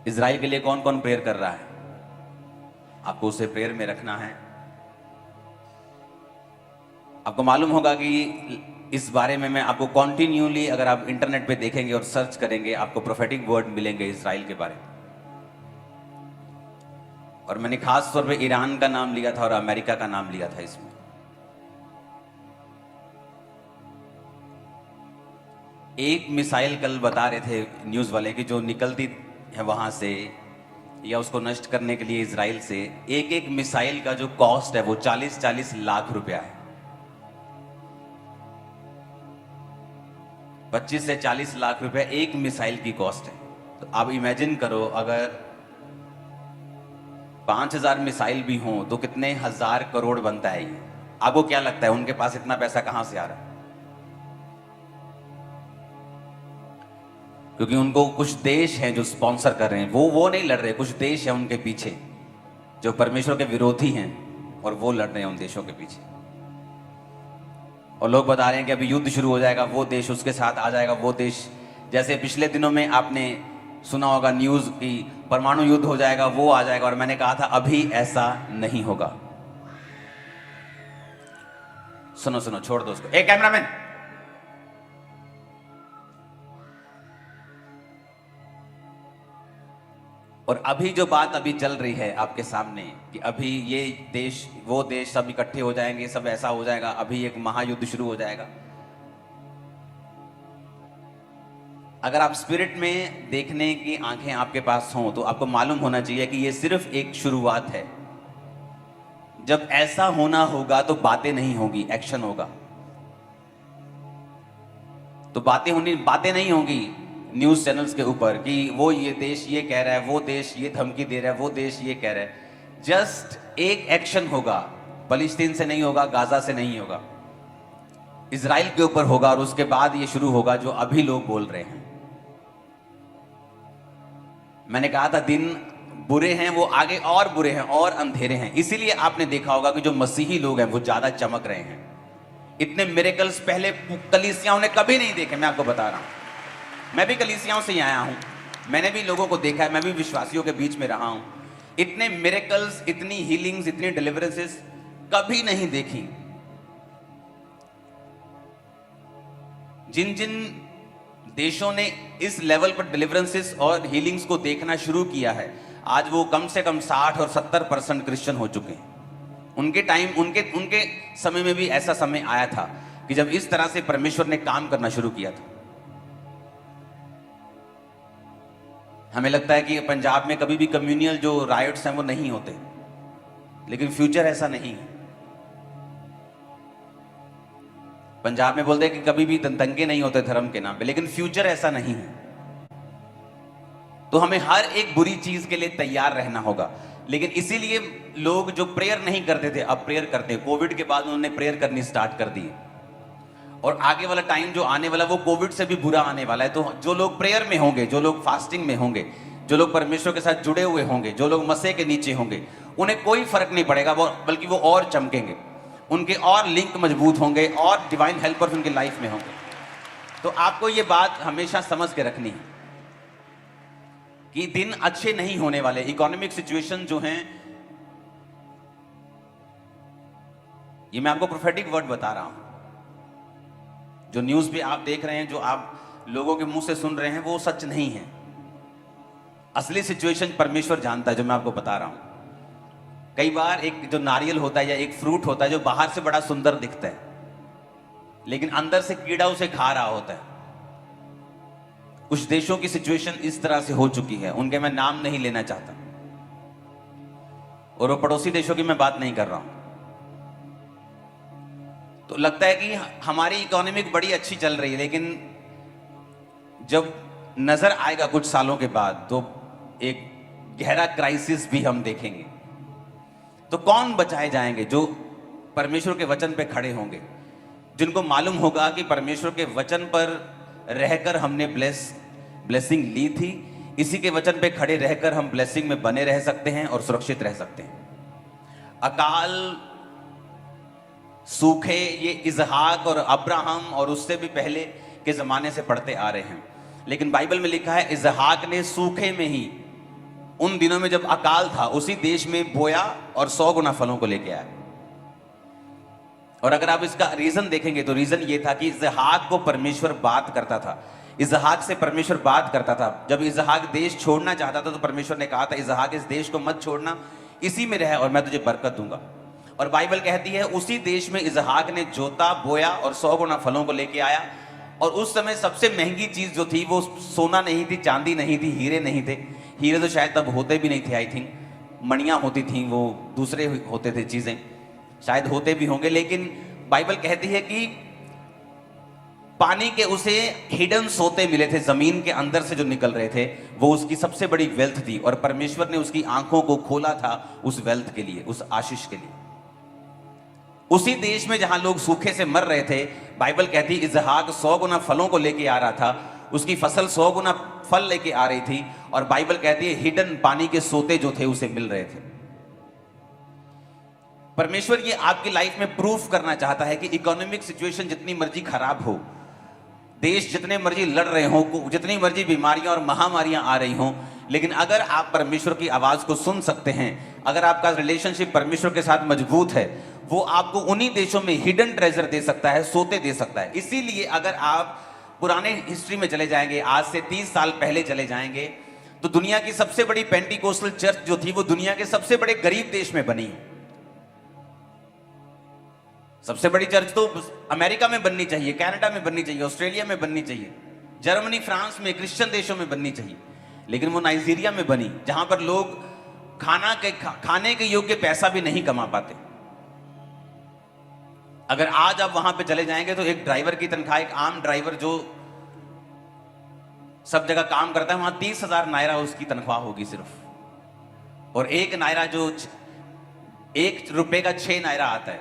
Israel के लिए कौन कौन प्रेयर कर रहा है? आपको उसे प्रेयर में रखना है। आपको मालूम होगा कि इस बारे में मैं आपको कॉन्टिन्यूली, अगर आप इंटरनेट पे देखेंगे और सर्च करेंगे, आपको प्रोफेटिक वर्ड मिलेंगे इजराइल के बारे में। और मैंने खास तौर पे ईरान का नाम लिया था और अमेरिका का नाम लिया था इसमें। एक मिसाइल कल बता रहे थे न्यूज़ वाले कि जो निकलती है वहां से या उसको नष्ट करने के लिए इजराइल से, एक एक मिसाइल का जो कॉस्ट है वो 40-40 लाख रुपया है। 25 से 40 लाख रुपया एक मिसाइल की कॉस्ट है। तो आप इमेजिन करो, अगर 5000 मिसाइल भी हों तो कितने हजार करोड़ बनता है ये। आपको क्या लगता है उनके पास इतना पैसा कहां से आ रहा है? क्योंकि उनको कुछ देश हैं जो स्पॉन्सर कर रहे हैं। वो नहीं लड़ रहे, कुछ देश हैं उनके पीछे जो परमेश्वर के विरोधी हैं और वो लड़ रहे हैं उन देशों के पीछे। और लोग बता रहे हैं कि अभी युद्ध शुरू हो जाएगा, वो देश उसके साथ आ जाएगा, वो देश। जैसे पिछले दिनों में आपने सुना होगा न्यूज़ की परमाणु युद्ध हो जाएगा, वो आ जाएगा। और मैंने कहा था अभी ऐसा नहीं होगा। सुनो सुनो, छोड़ दो उसको। एक कैमरामैन, और अभी जो बात अभी चल रही है आपके सामने कि अभी ये देश वो देश सब इकट्ठे हो जाएंगे, सब ऐसा हो जाएगा, अभी एक महायुद्ध शुरू हो जाएगा। अगर आप स्पिरिट में देखने की आंखें आपके पास हों तो आपको मालूम होना चाहिए कि ये सिर्फ एक शुरुआत है। जब ऐसा होना होगा तो बातें नहीं होगी, एक्शन होगा। तो बातें नहीं होंगी न्यूज़ चैनल्स के ऊपर कि वो ये देश ये कह रहा है, वो देश ये धमकी दे रहा है, वो देश ये कह रहा है। जस्ट एक एक्शन होगा। फलस्तीन से नहीं होगा, गाजा से नहीं होगा, इजराइल के ऊपर होगा। और उसके बाद ये शुरू होगा जो अभी लोग बोल रहे हैं। मैंने कहा था दिन बुरे हैं, वो आगे और बुरे हैं और अंधेरे हैं। इसीलिए आपने देखा होगा कि जो मसीही लोग हैं वो ज्यादा चमक रहे हैं। इतने मिरेकल्स पहले कलीसियाओं ने कभी नहीं देखे। मैं आपको बता रहा हूं, मैं भी कलीसियाओं से ही आया हूं, मैंने भी लोगों को देखा है, मैं भी विश्वासियों के बीच में रहा हूं। इतने मिरेकल्स, इतनी हीलिंग्स, इतनी डिलीवरेंसेस कभी नहीं देखी। जिन जिन देशों ने इस लेवल पर डिलीवरेंसेस और हीलिंग्स को देखना शुरू किया है, आज वो कम से कम 60 और 70% क्रिश्चियन हो चुके हैं। उनके टाइम, उनके समय में भी ऐसा समय आया था कि जब इस तरह से परमेश्वर ने काम करना शुरू किया था। हमें लगता है कि पंजाब में कभी भी कम्युनियल जो राइट्स हैं वो नहीं होते, लेकिन फ्यूचर ऐसा नहीं है। पंजाब में बोलते हैं कि कभी भी दंगे नहीं होते धर्म के नाम पे, लेकिन फ्यूचर ऐसा नहीं है। तो हमें हर एक बुरी चीज के लिए तैयार रहना होगा। लेकिन इसीलिए लोग जो प्रेयर नहीं करते थे अब प्रेयर करते हैं। कोविड के बाद उन्होंने प्रेयर करनी स्टार्ट कर दी, और आगे वाला टाइम जो आने वाला वो कोविड से भी बुरा आने वाला है। तो जो लोग प्रेयर में होंगे, जो लोग फास्टिंग में होंगे, जो लोग परमेश्वर के साथ जुड़े हुए होंगे, जो लोग मसीह के नीचे होंगे, उन्हें कोई फर्क नहीं पड़ेगा, बल्कि वो और चमकेंगे, उनके और लिंक मजबूत होंगे और डिवाइन हेल्पर्स उनकी लाइफ में होंगे। तो आपको ये बात हमेशा समझ के रखनी है कि दिन अच्छे नहीं होने वाले। इकोनॉमिक सिचुएशन जो हैं, ये मैं आपको प्रोफेटिक वर्ड बता रहा हूं। जो न्यूज़ पे आप देख रहे हैं, जो आप लोगों के मुंह से सुन रहे हैं, वो सच नहीं है। असली सिचुएशन परमेश्वर जानता है, जो मैं आपको बता रहा हूं। कई बार एक जो नारियल होता है या एक फ्रूट होता है जो बाहर से बड़ा सुंदर दिखता है, लेकिन अंदर से कीड़ा उसे खा रहा होता है। कुछ देशों की सिचुएशन इस तरह से हो चुकी है, उनके मैं नाम नहीं लेना चाहता, और वो पड़ोसी देशों की मैं बात नहीं कर रहा हूं। तो लगता है कि हमारी इकोनॉमिक बड़ी अच्छी चल रही है, लेकिन जब नजर आएगा कुछ सालों के बाद तो एक गहरा क्राइसिस भी हम देखेंगे। तो कौन बचाए जाएंगे? जो परमेश्वर के वचन पे खड़े होंगे, जिनको मालूम होगा कि परमेश्वर के वचन पर रहकर हमने ब्लेसिंग ली थी, इसी के वचन पे खड़े रहकर हम ब्लेसिंग में बने रह सकते हैं और सुरक्षित रह सकते हैं। अकाल, सूखे, ये इजहाक और अब्राहम और उससे भी पहले के जमाने से पढ़ते आ रहे हैं। लेकिन बाइबल में लिखा है इजहाक ने सूखे में ही उन दिनों में जब अकाल था उसी देश में बोया और 100 गुना फलों को लेके आया। और अगर आप इसका रीजन देखेंगे तो रीजन ये था कि इसहाक को परमेश्वर बात करता था, इसहाक से परमेश्वर बात करता था। जब इसहाक देश छोड़ना चाहता था तो परमेश्वर ने कहा था इसहाक इस देश को मत छोड़ना, इसी में रह और मैं तुझे बरकत दूंगा। और बाइबल कहती है उसी देश में इसहाक ने जोता, बोया और 100 गुना फलों को लेके आया। और उस समय सबसे महंगी चीज जो थी वो सोना नहीं थी, चांदी नहीं थी, हीरे नहीं थे। हीरे तो शायद तब होते भी नहीं थे, आई थिंक मणियां होती थी, वो दूसरे होते थे चीजें, शायद होते भी होंगे। लेकिन बाइबल कहती है कि पानी के उसे हिडन सोते मिले थे, जमीन के अंदर से जो निकल रहे थे, वो उसकी सबसे बड़ी वेल्थ थी। और परमेश्वर ने उसकी आंखों को खोला था उस वेल्थ के लिए, उस आशीष के लिए। उसी देश में जहां लोग सूखे से मर रहे थे, बाइबल कहती इसहाक 100 गुना फलों को लेके आ रहा था, उसकी फसल 100 गुना फल लेके आ रही थी। और बाइबल कहती है हिडन पानी के सोते जो थे उसे मिल रहे थे। परमेश्वर ये आपकी लाइफ में प्रूफ करना चाहता है कि इकोनॉमिक सिचुएशन जितनी मर्जी खराब हो, देश जितने मर्जी लड़ रहे हो, जितनी मर्जी बीमारियां और महामारियां आ रही हों, लेकिन अगर आप परमेश्वर की आवाज को सुन सकते हैं, अगर आपका रिलेशनशिप परमेश्वर के साथ मजबूत है, वो आपको उन्हीं देशों में हिडन ट्रेजर दे सकता है, सोते दे सकता है। इसीलिए अगर आप पुराने हिस्ट्री में चले जाएंगे, आज से 30 साल पहले चले जाएंगे, तो दुनिया की सबसे बड़ी पेंटिकोस्टल चर्च जो थी वो दुनिया के सबसे बड़े गरीब देश में बनी। सबसे बड़ी चर्च तो अमेरिका में बननी चाहिए, कनाडा में बननी चाहिए, ऑस्ट्रेलिया में बननी चाहिए, जर्मनी, फ्रांस में, क्रिश्चियन देशों में बननी चाहिए। लेकिन वो नाइजीरिया में बनी, जहां पर लोग खाने के योग्य पैसा भी नहीं कमा पाते। अगर आज आप वहां पे चले जाएंगे तो एक ड्राइवर की तनख्वाह, एक आम ड्राइवर जो सब जगह काम करता है, वहां 30,000 नायरा उसकी तनख्वाह होगी सिर्फ। और एक नायरा जो 1 रुपए का 6 नायरा आता है,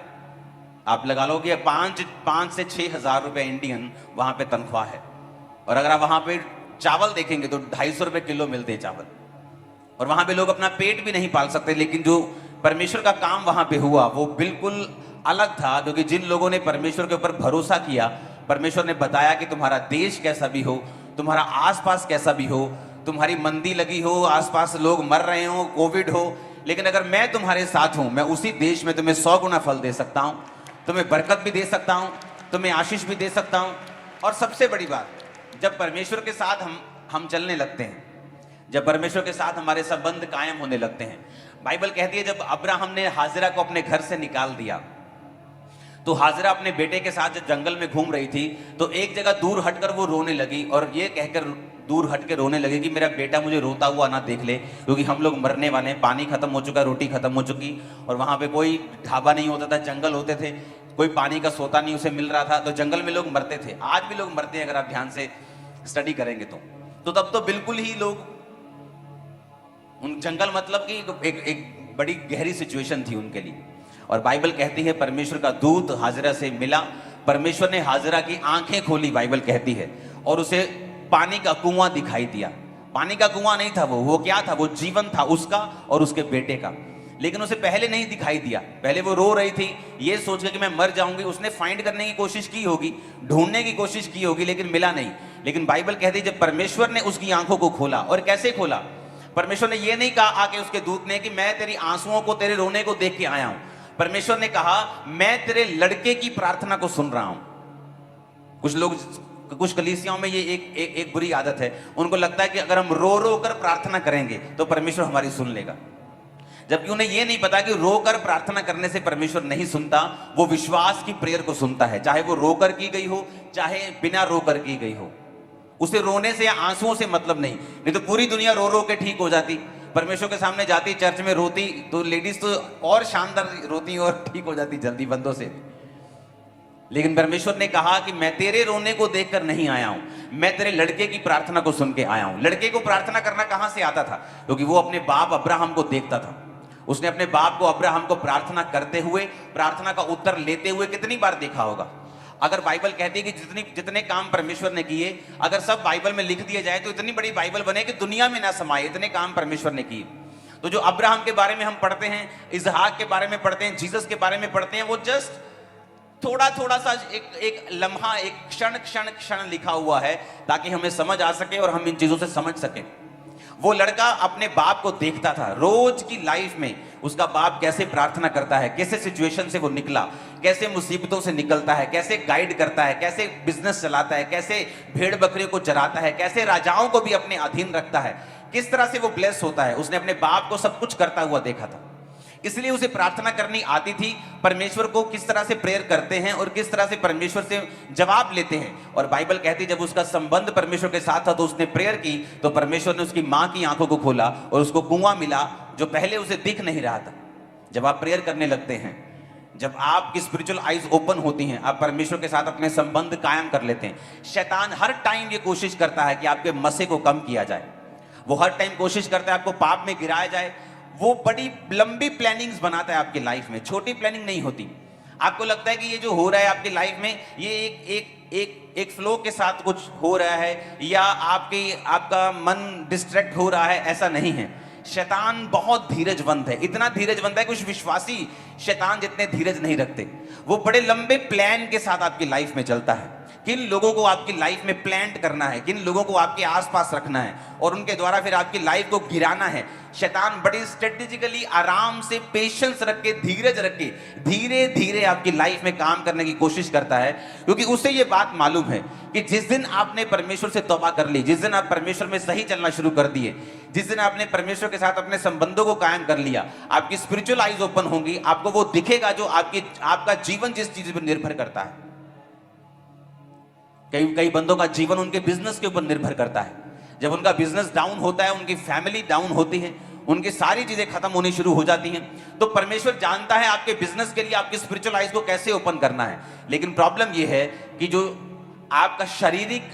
आप लगा लो कि 5 से 6 हजार रुपए इंडियन वहां पे तनख्वाह है। और अगर आप वहां पे चावल देखेंगे तो 250 रुपए किलो मिलते हैं चावल। और वहां पे लोग अपना पेट भी नहीं पाल सकते। लेकिन जो परमेश्वर का काम वहां पे हुआ वो बिल्कुल अलग था, क्योंकि जिन लोगों ने परमेश्वर के ऊपर भरोसा किया, परमेश्वर ने बताया कि तुम्हारा देश कैसा भी हो, तुम्हारा आसपास कैसा भी हो, तुम्हारी मंदी लगी हो, आसपास लोग मर रहे हो, कोविड हो, लेकिन अगर मैं तुम्हारे साथ हूं, मैं उसी देश में तुम्हें 100 गुना फल दे सकता हूं, तुम्हें बरकत भी दे सकता हूं, तुम्हें आशीष भी दे सकता हूं। और सबसे बड़ी बात, जब परमेश्वर के साथ हम चलने लगते हैं, जब परमेश्वर के साथ हमारे संबंध कायम होने लगते हैं, बाइबल कहती है जब अब्राहम ने हाजिरा को अपने घर से निकाल दिया, तो हाजिरा अपने बेटे के साथ जब जंगल में घूम रही थी, तो एक जगह दूर हटकर वो रोने लगी, और ये कहकर दूर हट के रोने लगे कि मेरा बेटा मुझे रोता हुआ ना देख ले, क्योंकि हम लोग मरने वाले हैं, पानी खत्म हो चुका, रोटी खत्म हो चुकी, और वहां पे कोई ढाबा नहीं होता था, जंगल होते थे, कोई पानी का सोता नहीं उसे मिल रहा था, तो जंगल में लोग मरते थे। आज भी लोग मरते हैं, अगर आप ध्यान से स्टडी करेंगे तो तब तो बिल्कुल ही लोग उन जंगल मतलब कि एक बड़ी गहरी सिचुएशन थी उनके लिए। और बाइबल कहती है परमेश्वर का दूत हाजिरा से मिला, परमेश्वर ने हाजिरा की आंखें खोली, बाइबल कहती है, और उसे पानी का कुआं दिखाई दिया। पानी का कुआं नहीं था वो क्या था? वो जीवन था उसका और उसके बेटे का। लेकिन उसे पहले नहीं दिखाई दिया, पहले वो रो रही थी ये सोच के कि मैं मर जाऊंगी। उसने फाइंड करने की कोशिश की होगी, ढूंढने की कोशिश की होगी, लेकिन मिला नहीं। लेकिन बाइबल कहती है जब परमेश्वर ने उसकी आंखों को खोला, और कैसे खोला? परमेश्वर ने ये नहीं कहा आके उसके दूत ने कि मैं तेरी आंसुओं को, तेरे रोने को देख के आया हूं। परमेश्वर ने कहा मैं तेरे लड़के की प्रार्थना को सुन रहा हूं। कुछ कलीसियाओं में ये एक बुरी आदत है, उनको लगता है कि अगर हम रो रो कर प्रार्थना करेंगे तो परमेश्वर हमारी सुन लेगा, जबकि उन्हें यह नहीं पता कि रोकर प्रार्थना करने से परमेश्वर नहीं सुनता, वो विश्वास की प्रेयर को सुनता है, चाहे वो रोकर की गई हो चाहे बिना रोकर की गई हो। उसे रोने से या आंसुओं से मतलब नहीं तो पूरी दुनिया रो रो के ठीक हो जाती, परमेश्वर के सामने जाती, चर्च में रोती, तो लेडीज तो और शानदार रोती और ठीक हो जाती जल्दी बंदों से। लेकिन परमेश्वर ने कहा कि मैं तेरे रोने को देखकर नहीं आया हूं, मैं तेरे लड़के की प्रार्थना को सुन के आया हूं। लड़के को प्रार्थना करना कहां से आता था? क्योंकि वो अपने बाप अब्राहम को देखता था। उसने अपने बाप को, अब्राहम को प्रार्थना करते हुए, प्रार्थना का उत्तर लेते हुए कितनी बार देखा होगा। अगर बाइबल कहती है कि जितने काम परमेश्वर ने किए, अगर सब बाइबल में लिख दिए जाए तो इतनी बड़ी बाइबल बने कि दुनिया में ना समाये, इतने काम परमेश्वर ने किए। तो जो अब्राहम के बारे में हम पढ़ते हैं, इसहाक के बारे में पढ़ते हैं, जीसस के बारे में पढ़ते हैं, वो जस्ट थोड़ा थोड़ा सा एक लम्हा, एक क्षण लिखा हुआ है, ताकि हमें समझ आ सके और हम इन चीजों से समझ सके। वो लड़का अपने बाप को देखता था रोज की लाइफ में, उसका बाप कैसे प्रार्थना करता है, कैसे सिचुएशन से वो निकला, कैसे मुसीबतों से निकलता है, कैसे गाइड करता है, कैसे बिजनेस चलाता है, कैसे भेड़ बकरियों को चराता है, कैसे राजाओं को भी अपने अधीन रखता है, किस तरह से वो ब्लेस होता है। उसने अपने बाप को सब कुछ करता हुआ देखा था, इसलिए उसे प्रार्थना करनी आती थी। परमेश्वर को किस तरह से प्रेयर करते हैं और किस तरह से परमेश्वर से जवाब लेते हैं। और बाइबल कहती जब उसका संबंध परमेश्वर के साथ था तो उसने प्रेयर की तो परमेश्वर ने उसकी मां की आंखों को खोला और उसको कुआं मिला जो पहले उसे दिख नहीं रहा था। जब आप प्रेयर करने लगते हैं, जब आपकी स्पिरिचुअल आईज ओपन होती हैं, आप परमेश्वर के साथ अपने संबंध कायम कर लेते हैं। शैतान हर टाइम ये कोशिश करता है कि आपके मसे को कम किया जाए, वो हर टाइम कोशिश करता है आपको पाप में गिराया जाए। वो बड़ी लंबी प्लानिंग्स बनाता है आपकी लाइफ में, छोटी प्लानिंग नहीं होती। आपको लगता है कि ये जो हो रहा है आपकी लाइफ में ये एक फ्लो के साथ कुछ हो रहा है या आपका मन डिस्ट्रैक्ट हो रहा है, ऐसा नहीं है। शैतान बहुत धीरजवंत है, इतना धीरजवंत है, कुछ विश्वासी शैतान जितने धीरज नहीं रखते। वो बड़े लंबे प्लान के साथ आपकी लाइफ में चलता है। किन लोगों को आपकी लाइफ में प्लांट करना है, किन लोगों को आपके आसपास रखना है और उनके द्वारा फिर आपकी लाइफ को गिराना है। शैतान बड़ी स्ट्रेटेजिकली आराम से पेशेंस रख के, धीरज रख के धीरे धीरे आपकी लाइफ में काम करने की कोशिश करता है, क्योंकि उसे ये बात मालूम है कि जिस दिन आपने परमेश्वर से तौबा कर ली, जिस दिन आप परमेश्वर में सही चलना शुरू कर दिए, जिस दिन आपने परमेश्वर के साथ अपने संबंधों को कायम कर लिया, आपकी स्पिरिचुअल आईज ओपन होंगी, आपको वो दिखेगा जो आपका जीवन जिस चीज पर निर्भर करता है। कई बंदों का जीवन उनके बिजनेस के ऊपर निर्भर करता है। जब उनका बिजनेस डाउन होता है, उनकी फैमिली डाउन होती है, उनकी सारी चीजें खत्म होनी शुरू हो जाती हैं, तो परमेश्वर जानता है आपके बिजनेस के लिए आपकी स्पिरिचुअल आईज को कैसे ओपन करना है। लेकिन प्रॉब्लम यह है कि जो आपका शारीरिक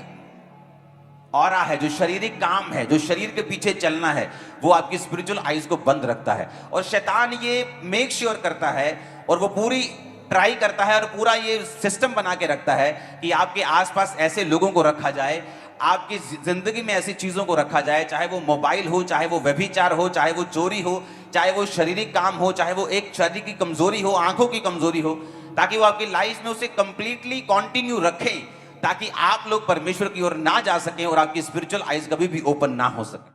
ऑरा है, जो शारीरिक काम है, जो शरीर के पीछे चलना है, वो आपकी स्पिरिचुअल आईज को बंद रखता है। और शैतान ये मेक श्योर करता है और वो पूरी ट्राई करता है और पूरा ये सिस्टम बना के रखता है कि आपके आसपास ऐसे लोगों को रखा जाए, आपकी जिंदगी में ऐसी चीजों को रखा जाए, चाहे वो मोबाइल हो, चाहे वो व्यभिचार हो, चाहे वो चोरी हो, चाहे वो शारीरिक काम हो, चाहे वो एक शरीर की कमजोरी हो, आंखों की कमजोरी हो, ताकि वो आपकी लाइफ में उसे कंप्लीटली कंटिन्यू रखें, ताकि आप लोग परमेश्वर की ओर ना जा सकें और आपकी स्पिरिचुअल आईज कभी भी ओपन ना हो सके।